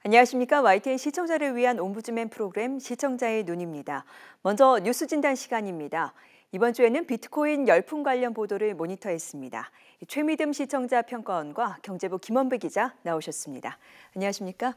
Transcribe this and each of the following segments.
안녕하십니까. YTN 시청자를 위한 옴부즈맨 프로그램 시청자의 눈입니다. 먼저 뉴스 진단 시간입니다. 이번 주에는 비트코인 열풍 관련 보도를 모니터했습니다. 최미듬 시청자 평가원과 경제부 김원배 기자 나오셨습니다. 안녕하십니까.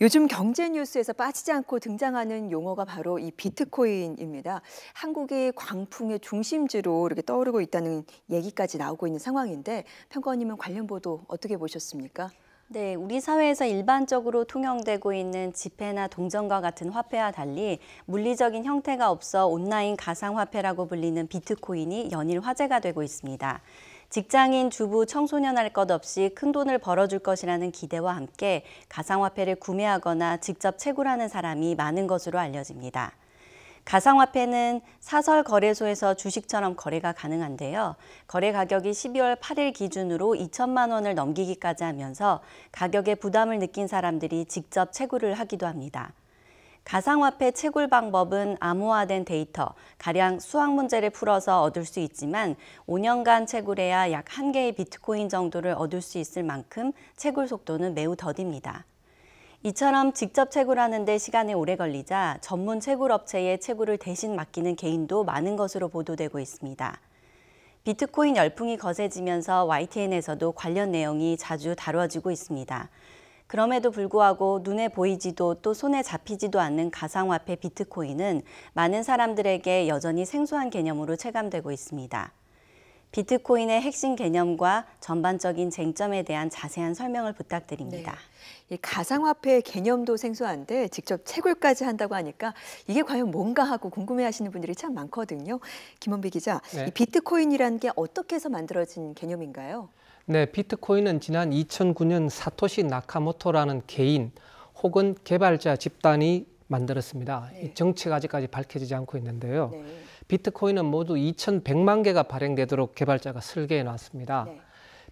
요즘 경제 뉴스에서 빠지지 않고 등장하는 용어가 바로 이 비트코인입니다. 한국이 광풍의 중심지로 이렇게 떠오르고 있다는 얘기까지 나오고 있는 상황인데 평가원님은 관련 보도 어떻게 보셨습니까? 네, 우리 사회에서 일반적으로 통용되고 있는 지폐나 동전과 같은 화폐와 달리 물리적인 형태가 없어 온라인 가상화폐라고 불리는 비트코인이 연일 화제가 되고 있습니다. 직장인, 주부, 청소년 할 것 없이 큰 돈을 벌어줄 것이라는 기대와 함께 가상화폐를 구매하거나 직접 채굴하는 사람이 많은 것으로 알려집니다. 가상화폐는 사설 거래소에서 주식처럼 거래가 가능한데요. 거래 가격이 12월 8일 기준으로 2천만 원을 넘기기까지 하면서 가격에 부담을 느낀 사람들이 직접 채굴을 하기도 합니다. 가상화폐 채굴 방법은 암호화된 데이터, 가령 수학 문제를 풀어서 얻을 수 있지만 5년간 채굴해야 약 1개의 비트코인 정도를 얻을 수 있을 만큼 채굴 속도는 매우 더딥니다. 이처럼 직접 채굴하는 데 시간이 오래 걸리자 전문 채굴 업체에 채굴을 대신 맡기는 개인도 많은 것으로 보도되고 있습니다. 비트코인 열풍이 거세지면서 YTN에서도 관련 내용이 자주 다뤄지고 있습니다. 그럼에도 불구하고 눈에 보이지도 또 손에 잡히지도 않는 가상화폐 비트코인은 많은 사람들에게 여전히 생소한 개념으로 체감되고 있습니다. 비트코인의 핵심 개념과 전반적인 쟁점에 대한 자세한 설명을 부탁드립니다. 네. 이 가상화폐 개념도 생소한데 직접 채굴까지 한다고 하니까 이게 과연 뭔가 하고 궁금해하시는 분들이 참 많거든요. 김원배 기자, 네. 이 비트코인이라는 게 어떻게 해서 만들어진 개념인가요? 네, 비트코인은 지난 2009년 사토시 나카모토라는 개인 혹은 개발자 집단이 만들었습니다. 네. 이 정체가 아직까지 밝혀지지 않고 있는데요. 네. 비트코인은 모두 2,100만 개가 발행되도록 개발자가 설계해 놨습니다. 네.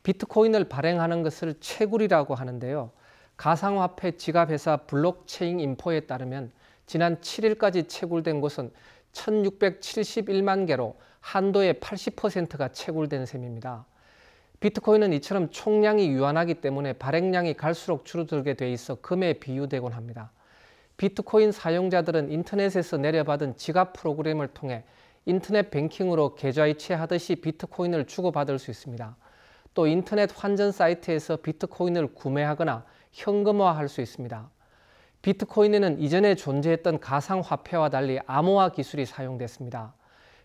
비트코인을 발행하는 것을 채굴이라고 하는데요. 가상화폐 지갑회사 블록체인 인포에 따르면 지난 7일까지 채굴된 곳은 1,671만 개로 한도의 80%가 채굴된 셈입니다. 비트코인은 이처럼 총량이 유한하기 때문에 발행량이 갈수록 줄어들게 돼 있어 금에 비유되곤 합니다. 비트코인 사용자들은 인터넷에서 내려받은 지갑 프로그램을 통해 인터넷 뱅킹으로 계좌이체하듯이 비트코인을 주고받을 수 있습니다. 또 인터넷 환전 사이트에서 비트코인을 구매하거나 현금화할 수 있습니다. 비트코인에는 이전에 존재했던 가상화폐와 달리 암호화 기술이 사용됐습니다.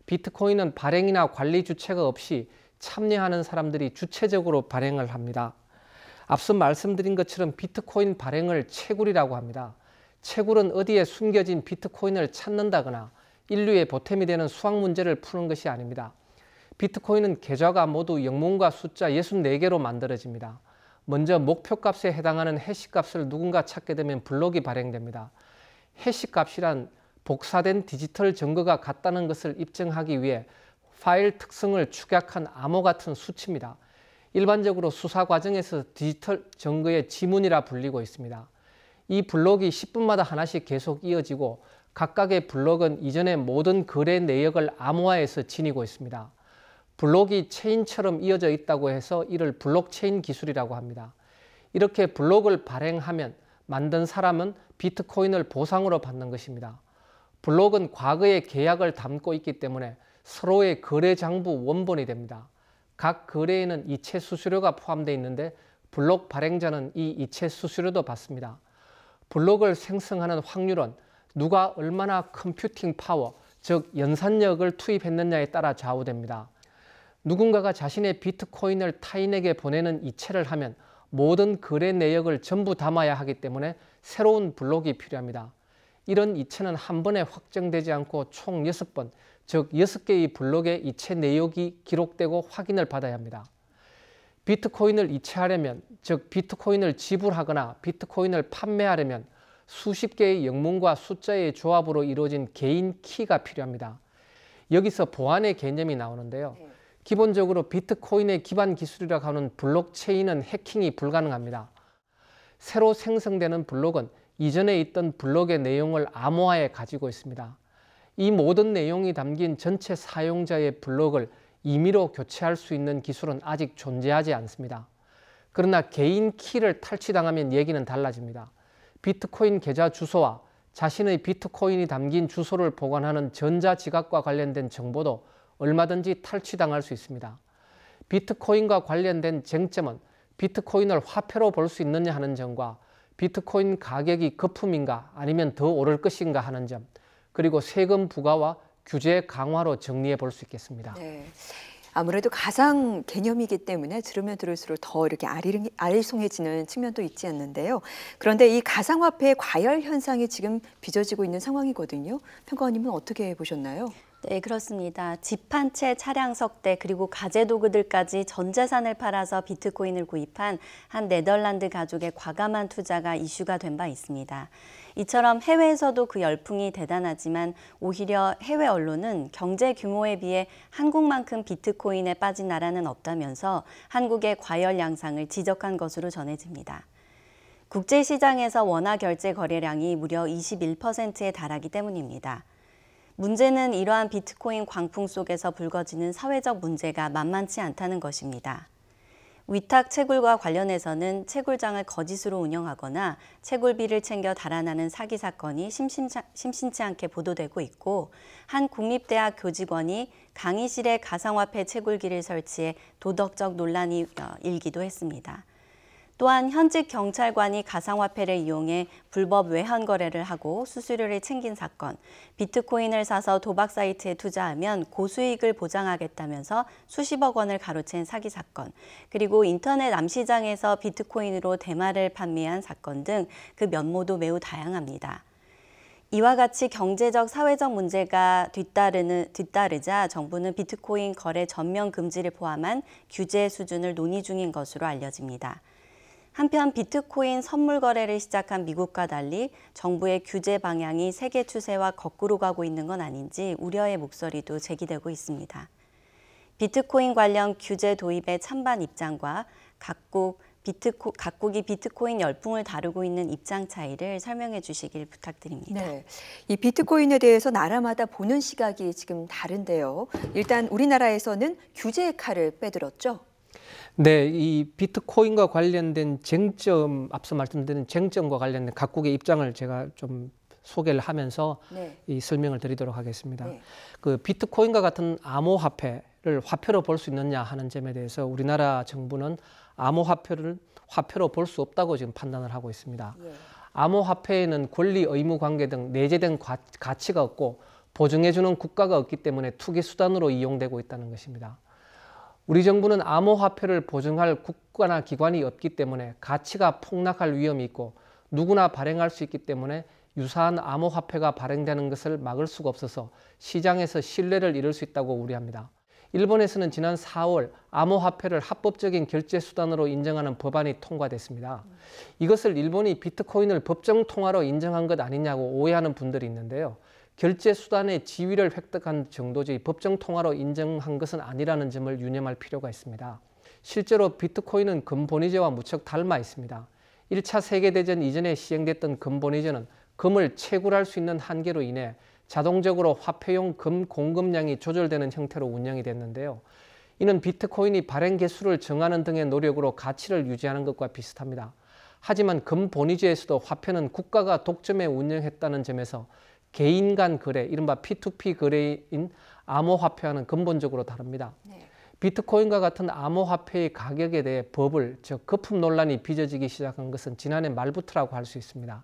비트코인은 발행이나 관리 주체가 없이 참여하는 사람들이 주체적으로 발행을 합니다. 앞서 말씀드린 것처럼 비트코인 발행을 채굴이라고 합니다. 채굴은 어디에 숨겨진 비트코인을 찾는다거나 인류의 보탬이 되는 수학 문제를 푸는 것이 아닙니다. 비트코인은 계좌가 모두 영문과 숫자 64개로 만들어집니다. 먼저 목표값에 해당하는 해시값을 누군가 찾게 되면 블록이 발행됩니다. 해시값이란 복사된 디지털 증거가 같다는 것을 입증하기 위해 파일 특성을 축약한 암호 같은 수치입니다. 일반적으로 수사 과정에서 디지털 증거의 지문이라 불리고 있습니다. 이 블록이 10분마다 하나씩 계속 이어지고 각각의 블록은 이전의 모든 거래 내역을 암호화해서 지니고 있습니다. 블록이 체인처럼 이어져 있다고 해서 이를 블록체인 기술이라고 합니다. 이렇게 블록을 발행하면 만든 사람은 비트코인을 보상으로 받는 것입니다. 블록은 과거의 계약을 담고 있기 때문에 서로의 거래 장부 원본이 됩니다. 각 거래에는 이체 수수료가 포함되어 있는데 블록 발행자는 이 이체 수수료도 받습니다. 블록을 생성하는 확률은 누가 얼마나 컴퓨팅 파워, 즉 연산력을 투입했느냐에 따라 좌우됩니다. 누군가가 자신의 비트코인을 타인에게 보내는 이체를 하면 모든 거래 내역을 전부 담아야 하기 때문에 새로운 블록이 필요합니다. 이런 이체는 한 번에 확정되지 않고 총 6번, 즉 6개의 블록의 이체 내역이 기록되고 확인을 받아야 합니다. 비트코인을 이체하려면, 즉 비트코인을 지불하거나 비트코인을 판매하려면 수십 개의 영문과 숫자의 조합으로 이루어진 개인 키가 필요합니다. 여기서 보안의 개념이 나오는데요. 기본적으로 비트코인의 기반 기술이라고 하는 블록체인은 해킹이 불가능합니다. 새로 생성되는 블록은 이전에 있던 블록의 내용을 암호화해 가지고 있습니다. 이 모든 내용이 담긴 전체 사용자의 블록을 임의로 교체할 수 있는 기술은 아직 존재하지 않습니다. 그러나 개인 키를 탈취당하면 얘기는 달라집니다. 비트코인 계좌 주소와 자신의 비트코인이 담긴 주소를 보관하는 전자지갑과 관련된 정보도 얼마든지 탈취당할 수 있습니다. 비트코인과 관련된 쟁점은 비트코인을 화폐로 볼 수 있느냐 하는 점과 비트코인 가격이 거품인가 아니면 더 오를 것인가 하는 점, 그리고 세금 부과와 규제 강화로 정리해 볼 수 있겠습니다. 네. 아무래도 가상 개념이기 때문에 들으면 들을수록 더 이렇게 아리송해지는 측면도 있지 않는데요. 그런데 이 가상화폐의 과열 현상이 지금 빚어지고 있는 상황이거든요. 평가원님은 어떻게 보셨나요? 네, 그렇습니다. 집 한 채, 차량 석 대, 그리고 가재도구들까지 전 재산을 팔아서 비트코인을 구입한 한 네덜란드 가족의 과감한 투자가 이슈가 된 바 있습니다. 이처럼 해외에서도 그 열풍이 대단하지만 오히려 해외 언론은 경제 규모에 비해 한국만큼 비트코인에 빠진 나라는 없다면서 한국의 과열 양상을 지적한 것으로 전해집니다. 국제시장에서 원화 결제 거래량이 무려 21%에 달하기 때문입니다. 문제는 이러한 비트코인 광풍 속에서 불거지는 사회적 문제가 만만치 않다는 것입니다. 위탁 채굴과 관련해서는 채굴장을 거짓으로 운영하거나 채굴비를 챙겨 달아나는 사기 사건이 심심치 않게 보도되고 있고, 한 국립대학 교직원이 강의실에 가상화폐 채굴기를 설치해 도덕적 논란이 일기도 했습니다. 또한 현직 경찰관이 가상화폐를 이용해 불법 외환 거래를 하고 수수료를 챙긴 사건, 비트코인을 사서 도박 사이트에 투자하면 고수익을 보장하겠다면서 수십억 원을 가로챈 사기 사건, 그리고 인터넷 암시장에서 비트코인으로 대마를 판매한 사건 등 그 면모도 매우 다양합니다. 이와 같이 경제적, 사회적 문제가 뒤따르자 정부는 비트코인 거래 전면 금지를 포함한 규제 수준을 논의 중인 것으로 알려집니다. 한편 비트코인 선물 거래를 시작한 미국과 달리 정부의 규제 방향이 세계 추세와 거꾸로 가고 있는 건 아닌지 우려의 목소리도 제기되고 있습니다. 비트코인 관련 규제 도입의 찬반 입장과 각국이 비트코인 열풍을 다루고 있는 입장 차이를 설명해 주시길 부탁드립니다. 네, 이 비트코인에 대해서 나라마다 보는 시각이 지금 다른데요. 일단 우리나라에서는 규제의 칼을 빼들었죠. 네, 이 비트코인과 관련된 쟁점, 앞서 말씀드린 쟁점과 관련된 각국의 입장을 제가 좀 소개를 하면서 네. 이 설명을 드리도록 하겠습니다. 네. 그 비트코인과 같은 암호화폐를 화폐로 볼 수 있느냐 하는 점에 대해서 우리나라 정부는 암호화폐를 화폐로 볼 수 없다고 지금 판단을 하고 있습니다. 예. 암호화폐에는 권리, 의무 관계 등 내재된 가치가 없고 보증해주는 국가가 없기 때문에 투기 수단으로 이용되고 있다는 것입니다. 우리 정부는 암호화폐를 보증할 국가나 기관이 없기 때문에 가치가 폭락할 위험이 있고 누구나 발행할 수 있기 때문에 유사한 암호화폐가 발행되는 것을 막을 수가 없어서 시장에서 신뢰를 잃을 수 있다고 우려합니다. 일본에서는 지난 4월 암호화폐를 합법적인 결제 수단으로 인정하는 법안이 통과됐습니다. 이것을 일본이 비트코인을 법정 통화로 인정한 것 아니냐고 오해하는 분들이 있는데요. 결제 수단의 지위를 획득한 정도지 법정 통화로 인정한 것은 아니라는 점을 유념할 필요가 있습니다. 실제로 비트코인은 금본위제와 무척 닮아 있습니다. 1차 세계대전 이전에 시행됐던 금본위제는 금을 채굴할 수 있는 한계로 인해 자동적으로 화폐용 금 공급량이 조절되는 형태로 운영이 됐는데요. 이는 비트코인이 발행 개수를 정하는 등의 노력으로 가치를 유지하는 것과 비슷합니다. 하지만 금본위제에서도 화폐는 국가가 독점해 운영했다는 점에서 개인 간 거래, 이른바 P2P 거래인 암호화폐와는 근본적으로 다릅니다. 네. 비트코인과 같은 암호화폐의 가격에 대해 버블, 즉 거품 논란이 빚어지기 시작한 것은 지난해 말부터라고 할 수 있습니다.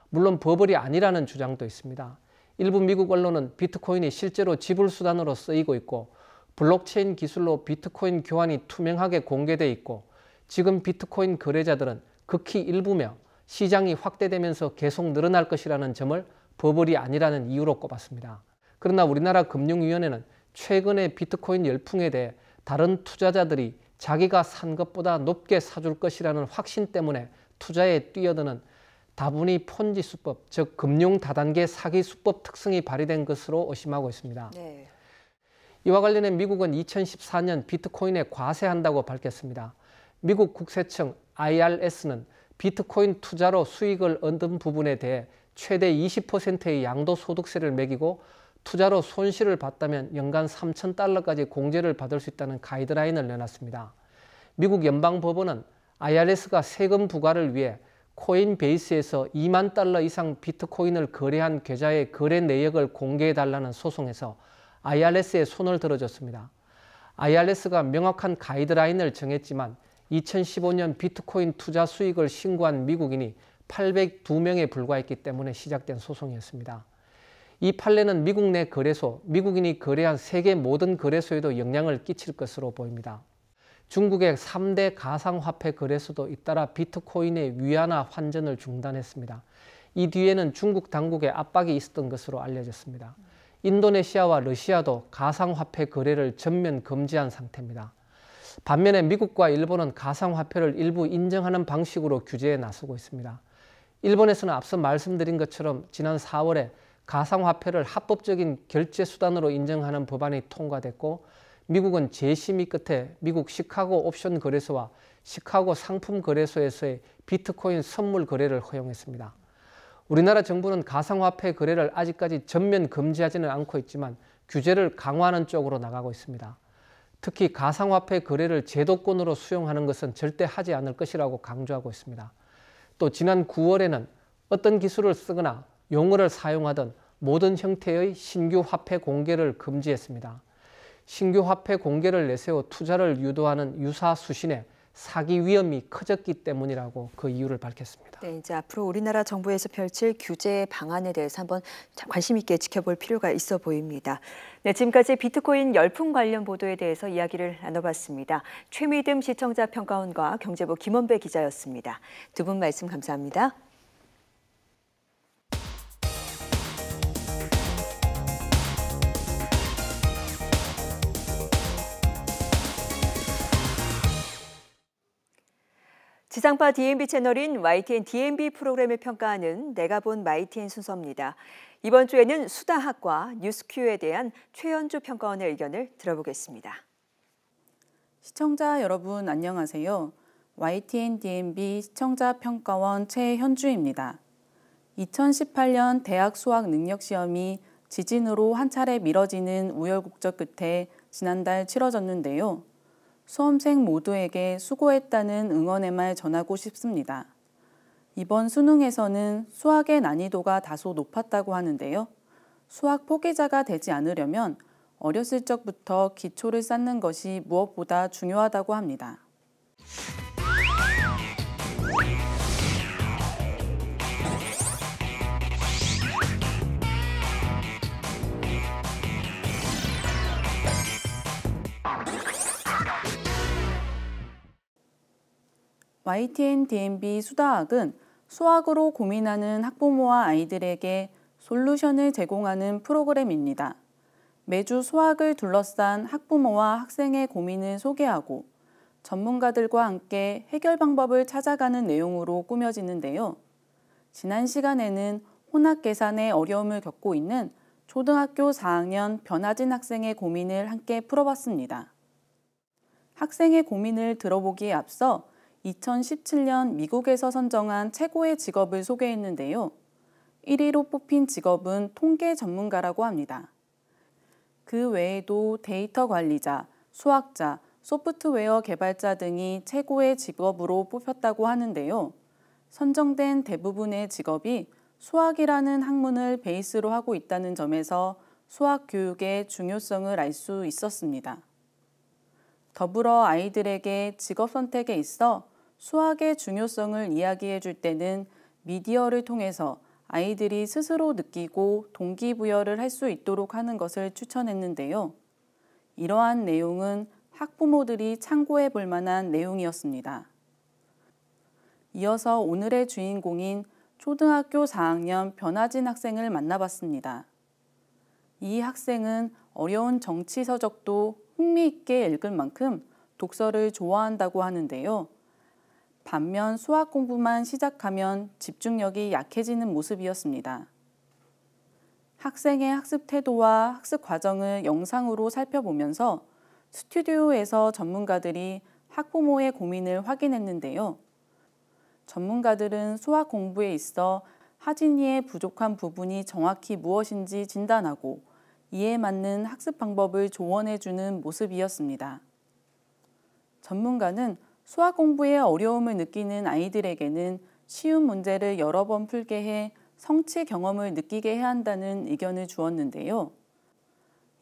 물론 버블이 아니라는 주장도 있습니다. 일부 미국 언론은 비트코인이 실제로 지불 수단으로 쓰이고 있고 블록체인 기술로 비트코인 교환이 투명하게 공개돼 있고 지금 비트코인 거래자들은 극히 일부며 시장이 확대되면서 계속 늘어날 것이라는 점을 버블이 아니라는 이유로 꼽았습니다. 그러나 우리나라 금융위원회는 최근에 비트코인 열풍에 대해 다른 투자자들이 자기가 산 것보다 높게 사줄 것이라는 확신 때문에 투자에 뛰어드는 다분히 폰지 수법, 즉 금융 다단계 사기 수법 특성이 발휘된 것으로 의심하고 있습니다. 네. 이와 관련해 미국은 2014년 비트코인에 과세한다고 밝혔습니다. 미국 국세청 IRS는 비트코인 투자로 수익을 얻은 부분에 대해 최대 20%의 양도소득세를 매기고 투자로 손실을 봤다면 연간 $3,000까지 공제를 받을 수 있다는 가이드라인을 내놨습니다. 미국 연방법원은 IRS가 세금 부과를 위해 코인베이스에서 2만 달러 이상 비트코인을 거래한 계좌의 거래 내역을 공개해달라는 소송에서 IRS에 손을 들어줬습니다. IRS가 명확한 가이드라인을 정했지만 2015년 비트코인 투자 수익을 신고한 미국인이 802명에 불과했기 때문에 시작된 소송이었습니다. 이 판례는 미국 내 거래소, 미국인이 거래한 세계 모든 거래소에도 영향을 끼칠 것으로 보입니다. 중국의 3대 가상화폐 거래소도 잇따라 비트코인의 위안화 환전을 중단했습니다. 이 뒤에는 중국 당국의 압박이 있었던 것으로 알려졌습니다. 인도네시아와 러시아도 가상화폐 거래를 전면 금지한 상태입니다. 반면에 미국과 일본은 가상화폐를 일부 인정하는 방식으로 규제에 나서고 있습니다. 일본에서는 앞서 말씀드린 것처럼 지난 4월에 가상화폐를 합법적인 결제 수단으로 인정하는 법안이 통과됐고, 미국은 재심의 끝에 미국 시카고 옵션 거래소와 시카고 상품 거래소에서의 비트코인 선물 거래를 허용했습니다. 우리나라 정부는 가상화폐 거래를 아직까지 전면 금지하지는 않고 있지만 규제를 강화하는 쪽으로 나가고 있습니다. 특히 가상화폐 거래를 제도권으로 수용하는 것은 절대 하지 않을 것이라고 강조하고 있습니다. 또 지난 9월에는 어떤 기술을 쓰거나 용어를 사용하던 모든 형태의 신규 화폐 공개를 금지했습니다. 신규 화폐 공개를 내세워 투자를 유도하는 유사 수신에 사기 위험이 커졌기 때문이라고 그 이유를 밝혔습니다. 네, 이제 앞으로 우리나라 정부에서 펼칠 규제 방안에 대해서 한번 관심 있게 지켜볼 필요가 있어 보입니다. 네, 지금까지 비트코인 열풍 관련 보도에 대해서 이야기를 나눠봤습니다. 최미듬 시청자 평가원과 경제부 김원배 기자였습니다. 두 분 말씀 감사합니다. 지상파 DMB 채널인 YTN DMB 프로그램을 평가하는 내가 본 YTN 순서입니다. 이번 주에는 수다학과 뉴스큐에 대한 최현주 평가원의 의견을 들어보겠습니다. 시청자 여러분 안녕하세요. YTN DMB 시청자 평가원 최현주입니다. 2018년 대학 수학 능력 시험이 지진으로 한 차례 미뤄지는 우여곡절 끝에 지난달 치러졌는데요. 수험생 모두에게 수고했다는 응원의 말 전하고 싶습니다. 이번 수능에서는 수학의 난이도가 다소 높았다고 하는데요. 수학 포기자가 되지 않으려면 어렸을 적부터 기초를 쌓는 것이 무엇보다 중요하다고 합니다. YTN DMB 수다학은 수학으로 고민하는 학부모와 아이들에게 솔루션을 제공하는 프로그램입니다. 매주 수학을 둘러싼 학부모와 학생의 고민을 소개하고 전문가들과 함께 해결 방법을 찾아가는 내용으로 꾸며지는데요. 지난 시간에는 혼합 계산에 어려움을 겪고 있는 초등학교 4학년 변하진 학생의 고민을 함께 풀어봤습니다. 학생의 고민을 들어보기에 앞서 2017년 미국에서 선정한 최고의 직업을 소개했는데요. 1위로 뽑힌 직업은 통계 전문가라고 합니다. 그 외에도 데이터 관리자, 수학자, 소프트웨어 개발자 등이 최고의 직업으로 뽑혔다고 하는데요. 선정된 대부분의 직업이 수학이라는 학문을 베이스로 하고 있다는 점에서 수학 교육의 중요성을 알 수 있었습니다. 더불어 아이들에게 직업 선택에 있어 수학의 중요성을 이야기해 줄 때는 미디어를 통해서 아이들이 스스로 느끼고 동기부여를 할 수 있도록 하는 것을 추천했는데요. 이러한 내용은 학부모들이 참고해 볼 만한 내용이었습니다. 이어서 오늘의 주인공인 초등학교 4학년 변하진 학생을 만나봤습니다. 이 학생은 어려운 정치 서적도 흥미있게 읽을 만큼 독서를 좋아한다고 하는데요. 반면 수학 공부만 시작하면 집중력이 약해지는 모습이었습니다. 학생의 학습 태도와 학습 과정을 영상으로 살펴보면서 스튜디오에서 전문가들이 학부모의 고민을 확인했는데요. 전문가들은 수학 공부에 있어 하진이의 부족한 부분이 정확히 무엇인지 진단하고 이에 맞는 학습 방법을 조언해주는 모습이었습니다. 전문가는 수학 공부에 어려움을 느끼는 아이들에게는 쉬운 문제를 여러 번 풀게 해 성취 경험을 느끼게 해야 한다는 의견을 주었는데요.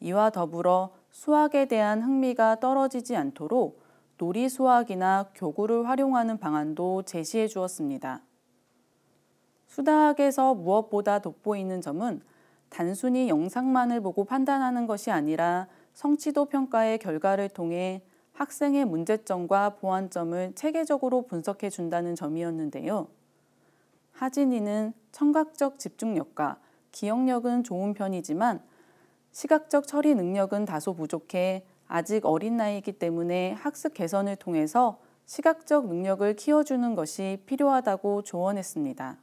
이와 더불어 수학에 대한 흥미가 떨어지지 않도록 놀이 수학이나 교구를 활용하는 방안도 제시해 주었습니다. 수다학에서 무엇보다 돋보이는 점은 단순히 영상만을 보고 판단하는 것이 아니라 성취도 평가의 결과를 통해 학생의 문제점과 보완점을 체계적으로 분석해 준다는 점이었는데요. 하진이는 청각적 집중력과 기억력은 좋은 편이지만 시각적 처리 능력은 다소 부족해 아직 어린 나이이기 때문에 학습 개선을 통해서 시각적 능력을 키워주는 것이 필요하다고 조언했습니다.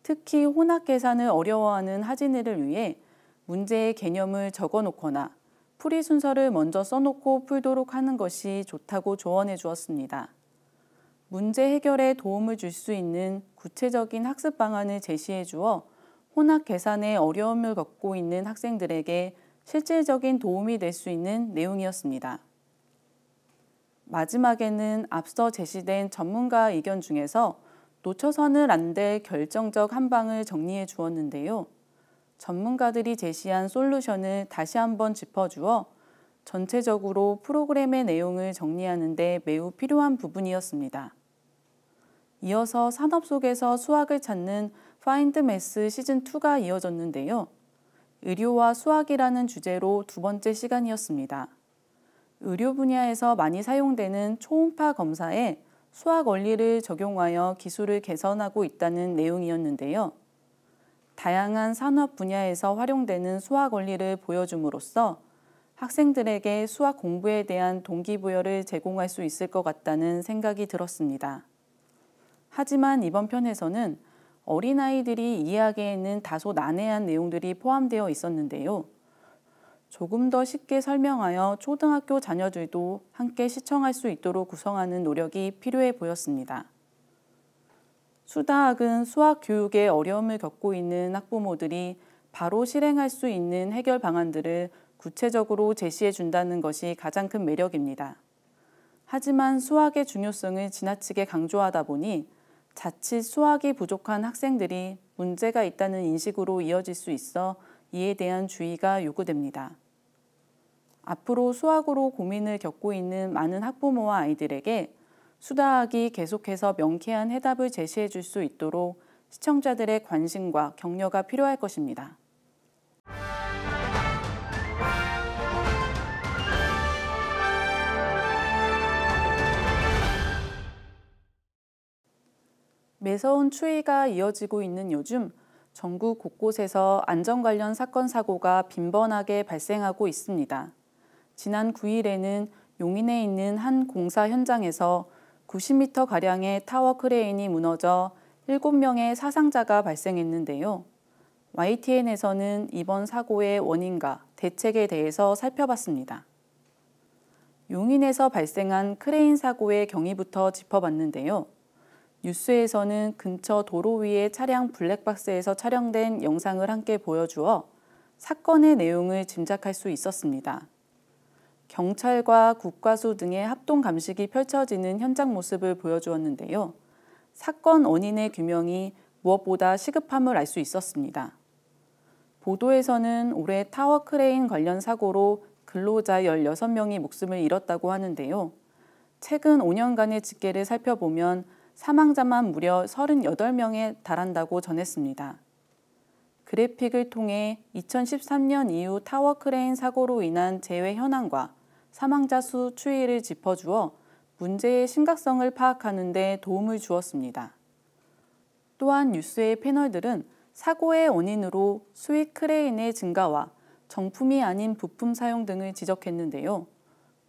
특히 혼합 계산을 어려워하는 하진이를 위해 문제의 개념을 적어놓거나 풀이 순서를 먼저 써놓고 풀도록 하는 것이 좋다고 조언해 주었습니다. 문제 해결에 도움을 줄 수 있는 구체적인 학습 방안을 제시해 주어 혼합 계산에 어려움을 겪고 있는 학생들에게 실질적인 도움이 될 수 있는 내용이었습니다. 마지막에는 앞서 제시된 전문가 의견 중에서 놓쳐서는 안 될 결정적 한 방을 정리해 주었는데요. 전문가들이 제시한 솔루션을 다시 한번 짚어주어 전체적으로 프로그램의 내용을 정리하는 데 매우 필요한 부분이었습니다. 이어서 산업 속에서 수학을 찾는 파인드 매스 시즌2가 이어졌는데요. 의료와 수학이라는 주제로 두 번째 시간이었습니다. 의료 분야에서 많이 사용되는 초음파 검사에 수학 원리를 적용하여 기술을 개선하고 있다는 내용이었는데요. 다양한 산업 분야에서 활용되는 수학 원리를 보여줌으로써 학생들에게 수학 공부에 대한 동기부여를 제공할 수 있을 것 같다는 생각이 들었습니다. 하지만 이번 편에서는 어린아이들이 이해하기에는 다소 난해한 내용들이 포함되어 있었는데요. 조금 더 쉽게 설명하여 초등학교 자녀들도 함께 시청할 수 있도록 구성하는 노력이 필요해 보였습니다. 수다학은 수학 교육에 어려움을 겪고 있는 학부모들이 바로 실행할 수 있는 해결 방안들을 구체적으로 제시해 준다는 것이 가장 큰 매력입니다. 하지만 수학의 중요성을 지나치게 강조하다 보니 자칫 수학이 부족한 학생들이 문제가 있다는 인식으로 이어질 수 있어 이에 대한 주의가 요구됩니다. 앞으로 수학으로 고민을 겪고 있는 많은 학부모와 아이들에게 수다학이 계속해서 명쾌한 해답을 제시해 줄 수 있도록 시청자들의 관심과 격려가 필요할 것입니다. 매서운 추위가 이어지고 있는 요즘 전국 곳곳에서 안전 관련 사건 사고가 빈번하게 발생하고 있습니다. 지난 9일에는 용인에 있는 한 공사 현장에서 90m가량의 타워 크레인이 무너져 7명의 사상자가 발생했는데요. YTN에서는 이번 사고의 원인과 대책에 대해서 살펴봤습니다. 용인에서 발생한 크레인 사고의 경위부터 짚어봤는데요. 뉴스에서는 근처 도로 위의 차량 블랙박스에서 촬영된 영상을 함께 보여주어 사건의 내용을 짐작할 수 있었습니다. 경찰과 국과수 등의 합동 감식이 펼쳐지는 현장 모습을 보여주었는데요. 사건 원인의 규명이 무엇보다 시급함을 알 수 있었습니다. 보도에서는 올해 타워 크레인 관련 사고로 근로자 16명이 목숨을 잃었다고 하는데요. 최근 5년간의 집계를 살펴보면 사망자만 무려 38명에 달한다고 전했습니다. 그래픽을 통해 2013년 이후 타워 크레인 사고로 인한 재해 현황과 사망자 수 추이를 짚어주어 문제의 심각성을 파악하는 데 도움을 주었습니다. 또한 뉴스의 패널들은 사고의 원인으로 수익 크레인의 증가와 정품이 아닌 부품 사용 등을 지적했는데요.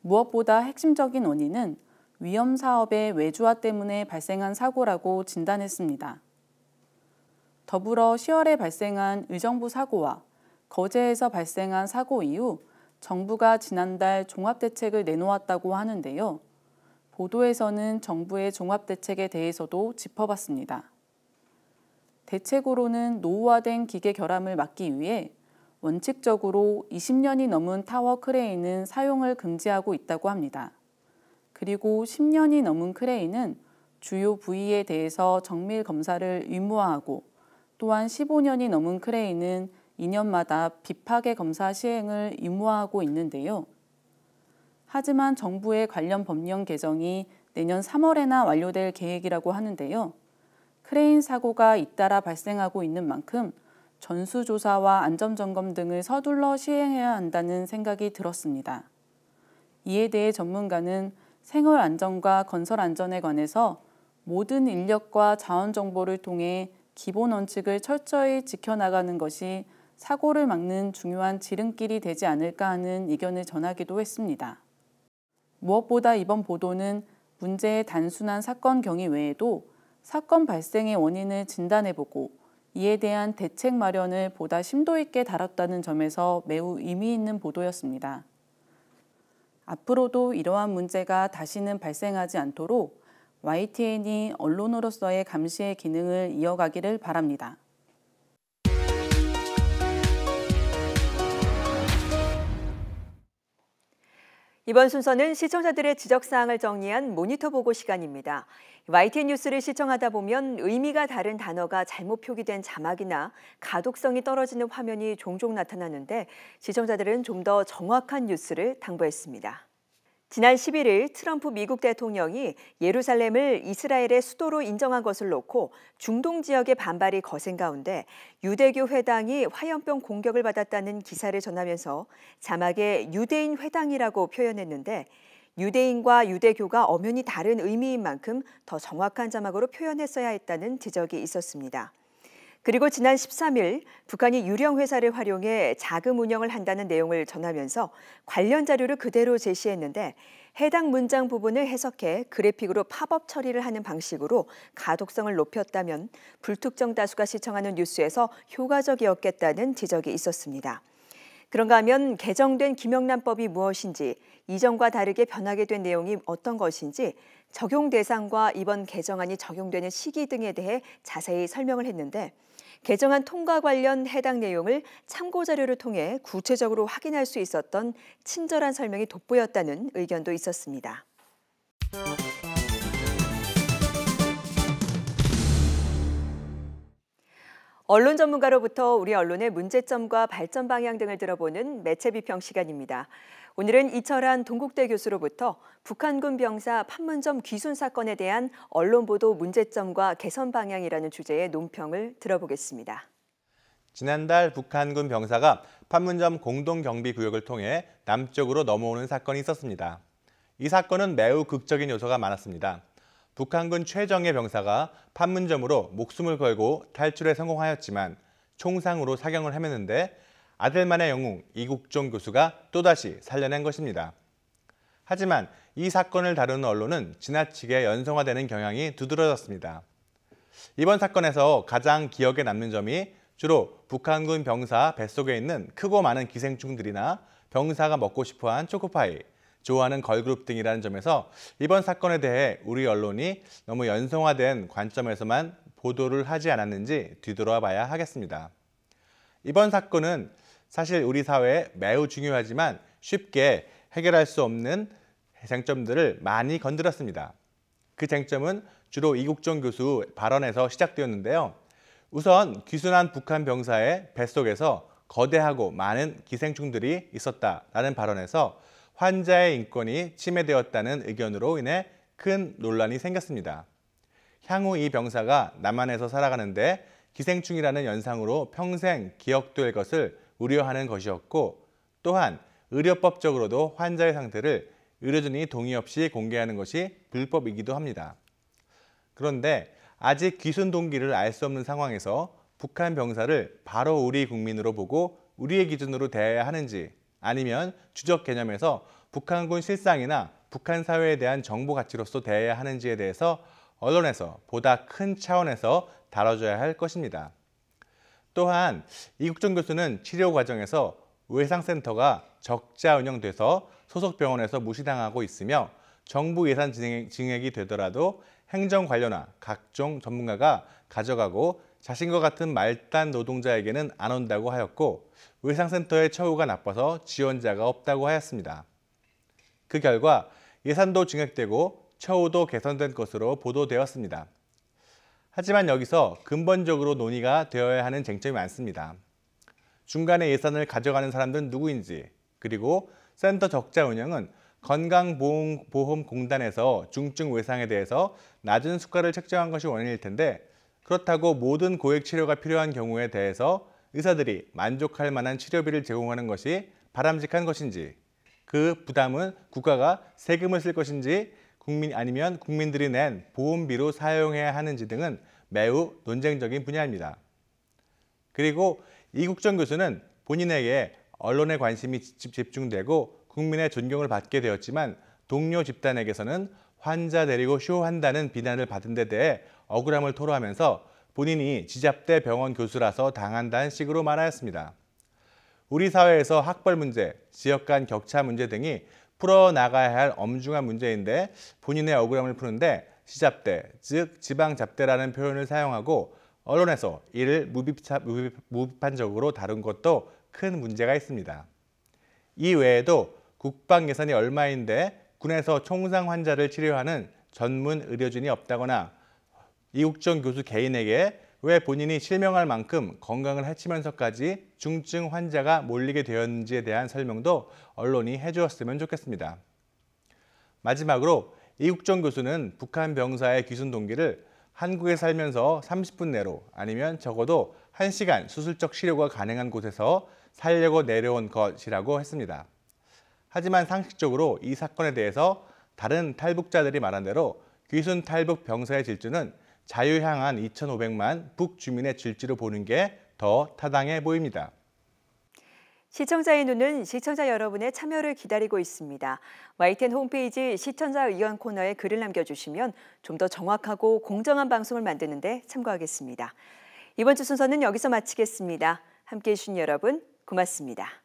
무엇보다 핵심적인 원인은 위험 사업의 외주화 때문에 발생한 사고라고 진단했습니다. 더불어 10월에 발생한 의정부 사고와 거제에서 발생한 사고 이후 정부가 지난달 종합대책을 내놓았다고 하는데요. 보도에서는 정부의 종합대책에 대해서도 짚어봤습니다. 대책으로는 노후화된 기계 결함을 막기 위해 원칙적으로 20년이 넘은 타워 크레인은 사용을 금지하고 있다고 합니다. 그리고 10년이 넘은 크레인은 주요 부위에 대해서 정밀 검사를 의무화하고 또한 15년이 넘은 크레인은 2년마다 비파괴 검사 시행을 의무화하고 있는데요. 하지만 정부의 관련 법령 개정이 내년 3월에나 완료될 계획이라고 하는데요. 크레인 사고가 잇따라 발생하고 있는 만큼 전수조사와 안전점검 등을 서둘러 시행해야 한다는 생각이 들었습니다. 이에 대해 전문가는 생활안전과 건설안전에 관해서 모든 인력과 자원 정보를 통해 기본 원칙을 철저히 지켜나가는 것이 사고를 막는 중요한 지름길이 되지 않을까 하는 의견을 전하기도 했습니다. 무엇보다 이번 보도는 문제의 단순한 사건 경위 외에도 사건 발생의 원인을 진단해보고 이에 대한 대책 마련을 보다 심도 있게 다뤘다는 점에서 매우 의미 있는 보도였습니다. 앞으로도 이러한 문제가 다시는 발생하지 않도록 YTN이 언론으로서의 감시의 기능을 이어가기를 바랍니다. 이번 순서는 시청자들의 지적사항을 정리한 모니터 보고 시간입니다. YTN 뉴스를 시청하다 보면 의미가 다른 단어가 잘못 표기된 자막이나 가독성이 떨어지는 화면이 종종 나타나는데 시청자들은 좀 더 정확한 뉴스를 당부했습니다. 지난 11일 트럼프 미국 대통령이 예루살렘을 이스라엘의 수도로 인정한 것을 놓고 중동 지역의 반발이 거센 가운데 유대교 회당이 화염병 공격을 받았다는 기사를 전하면서 자막에 유대인 회당이라고 표현했는데 유대인과 유대교가 엄연히 다른 의미인 만큼 더 정확한 자막으로 표현했어야 했다는 지적이 있었습니다. 그리고 지난 13일 북한이 유령 회사를 활용해 자금 운영을 한다는 내용을 전하면서 관련 자료를 그대로 제시했는데 해당 문장 부분을 해석해 그래픽으로 팝업 처리를 하는 방식으로 가독성을 높였다면 불특정 다수가 시청하는 뉴스에서 효과적이었겠다는 지적이 있었습니다. 그런가 하면 개정된 김영란법이 무엇인지, 이전과 다르게 변하게 된 내용이 어떤 것인지, 적용 대상과 이번 개정안이 적용되는 시기 등에 대해 자세히 설명을 했는데 개정안 통과 관련 해당 내용을 참고 자료를 통해 구체적으로 확인할 수 있었던 친절한 설명이 돋보였다는 의견도 있었습니다. 언론 전문가로부터 우리 언론의 문제점과 발전 방향 등을 들어보는 매체 비평 시간입니다. 오늘은 이철한 동국대 교수로부터 북한군 병사 판문점 귀순 사건에 대한 언론 보도 문제점과 개선 방향이라는 주제의 논평을 들어보겠습니다. 지난달 북한군 병사가 판문점 공동경비구역을 통해 남쪽으로 넘어오는 사건이 있었습니다. 이 사건은 매우 극적인 요소가 많았습니다. 북한군 최정예 병사가 판문점으로 목숨을 걸고 탈출에 성공하였지만 총상으로 사경을 헤맸는데 아들만의 영웅 이국종 교수가 또다시 살려낸 것입니다. 하지만 이 사건을 다루는 언론은 지나치게 연성화되는 경향이 두드러졌습니다. 이번 사건에서 가장 기억에 남는 점이 주로 북한군 병사 뱃속에 있는 크고 많은 기생충들이나 병사가 먹고 싶어한 초코파이, 좋아하는 걸그룹 등이라는 점에서 이번 사건에 대해 우리 언론이 너무 연성화된 관점에서만 보도를 하지 않았는지 뒤돌아 봐야 하겠습니다. 이번 사건은 사실 우리 사회에 매우 중요하지만 쉽게 해결할 수 없는 쟁점들을 많이 건드렸습니다. 그 쟁점은 주로 이국종 교수 발언에서 시작되었는데요. 우선 귀순한 북한 병사의 뱃속에서 거대하고 많은 기생충들이 있었다라는 발언에서 환자의 인권이 침해되었다는 의견으로 인해 큰 논란이 생겼습니다. 향후 이 병사가 남한에서 살아가는데 기생충이라는 연상으로 평생 기억될 것을 우려하는 것이었고, 또한 의료법적으로도 환자의 상태를 의료진이 동의 없이 공개하는 것이 불법이기도 합니다. 그런데 아직 귀순 동기를 알 수 없는 상황에서 북한 병사를 바로 우리 국민으로 보고 우리의 기준으로 대해야 하는지, 아니면 주적 개념에서 북한군 실상이나 북한 사회에 대한 정보 가치로서 대해야 하는지에 대해서 언론에서 보다 큰 차원에서 다뤄줘야 할 것입니다. 또한 이국종 교수는 치료 과정에서 외상센터가 적자 운영돼서 소속 병원에서 무시당하고 있으며 정부 예산 증액이 되더라도 행정 관료나 각종 전문가가 가져가고 자신과 같은 말단 노동자에게는 안 온다고 하였고, 외상센터의 처우가 나빠서 지원자가 없다고 하였습니다. 그 결과 예산도 증액되고 처우도 개선된 것으로 보도되었습니다. 하지만 여기서 근본적으로 논의가 되어야 하는 쟁점이 많습니다. 중간에 예산을 가져가는 사람들은 누구인지, 그리고 센터 적자 운영은 건강보험공단에서 중증 외상에 대해서 낮은 수가를 책정한 것이 원인일 텐데, 그렇다고 모든 고액 치료가 필요한 경우에 대해서 의사들이 만족할 만한 치료비를 제공하는 것이 바람직한 것인지, 그 부담은 국가가 세금을 쓸 것인지 아니면 국민들이 낸 보험비로 사용해야 하는지 등은 매우 논쟁적인 분야입니다. 그리고 이국정 교수는 본인에게 언론의 관심이 집중되고 국민의 존경을 받게 되었지만 동료 집단에게서는 환자 데리고 쇼한다는 비난을 받은 데 대해 억울함을 토로하면서 본인이 지잡대 병원 교수라서 당한다는 식으로 말하였습니다. 우리 사회에서 학벌 문제, 지역 간 격차 문제 등이 풀어나가야 할 엄중한 문제인데 본인의 억울함을 푸는데 시잡대, 즉 지방잡대라는 표현을 사용하고 언론에서 이를 무비판적으로 다룬 것도 큰 문제가 있습니다. 이 외에도 국방 예산이 얼마인데 군에서 총상 환자를 치료하는 전문 의료진이 없다거나 이국정 교수 개인에게 왜 본인이 실명할 만큼 건강을 해치면서까지 중증 환자가 몰리게 되었는지에 대한 설명도 언론이 해주었으면 좋겠습니다. 마지막으로 이국정 교수는 북한 병사의 귀순 동기를 한국에 살면서 30분 내로 아니면 적어도 1시간 수술적 치료가 가능한 곳에서 살려고 내려온 것이라고 했습니다. 하지만 상식적으로 이 사건에 대해서 다른 탈북자들이 말한 대로 귀순 탈북 병사의 질주는 자유향한 2,500만 북주민의 질주로 보는 게 더 타당해 보입니다. 시청자의 눈은 시청자 여러분의 참여를 기다리고 있습니다. YTN 홈페이지 시청자 의견 코너에 글을 남겨주시면 좀 더 정확하고 공정한 방송을 만드는 데 참고하겠습니다. 이번 주 순서는 여기서 마치겠습니다. 함께해 주신 여러분 고맙습니다.